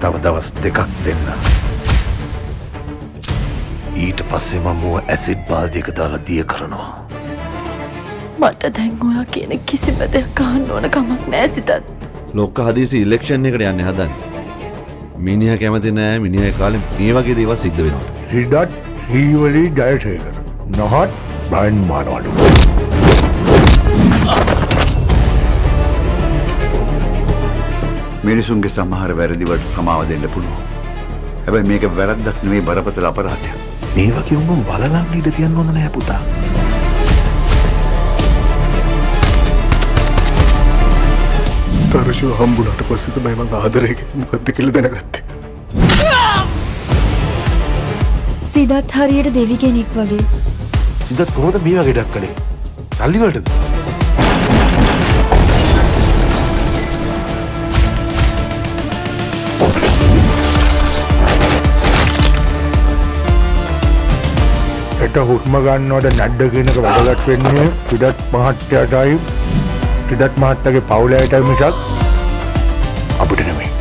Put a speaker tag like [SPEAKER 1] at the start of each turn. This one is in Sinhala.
[SPEAKER 1] තව දවස් දෙකක් දෙන්න. ඊට පස්සේ මම මුව ඇසිඩ් බාල්දියක දාලා දිය කරනවා.
[SPEAKER 2] මට දැන් ඔයා කියන කිසිම දෙයක් අහන්න ඕන කමක් නෑ සිතත්.
[SPEAKER 3] ලොක්ක හදිසි ඉලෙක්ෂන් එකට යන්න හදන්නේ. මිනිහා කැමති නෑ මිනිහා කාලේ මේ වගේ දේවල් සිද්ධ වෙනවා.
[SPEAKER 4] සිද්ධාත් හීවලි ජයසේකර. නොහොත් බයින් මානවලු.
[SPEAKER 5] මිනිසුන්ගේ සමහර වැරදි වලට සමාව දෙන්න පුළුවන්. හැබැයි මේක වැරද්දක් නෙවෙයි බරපතල අපරාධයක්.
[SPEAKER 1] මේ වගේ උඹ බලලන්න ඉඩ තියන්න හොඳ නෑ පුතා.
[SPEAKER 4] තරශව හම්බුනට පස්සේ තමයි මම ආදරේ මොකද්ද කියලා දැනගත්තේ.
[SPEAKER 6] සිද්ධාත් හරියට දෙවි කෙනෙක් වගේ.
[SPEAKER 1] සිද්ධාත් කොහොමද මේ වගේ ඩක් කළේ? සල්ලි වලටද?
[SPEAKER 4] එට හුස්ම ගන්නවට නැද්ද කියන එක වැදගත් වෙන්නේ සිද්ධාත් මහත්තයාටයි සිද්ධාත් මහත්තයාගේ පවුලටයි මිසක් අපිට නෙමෙයි.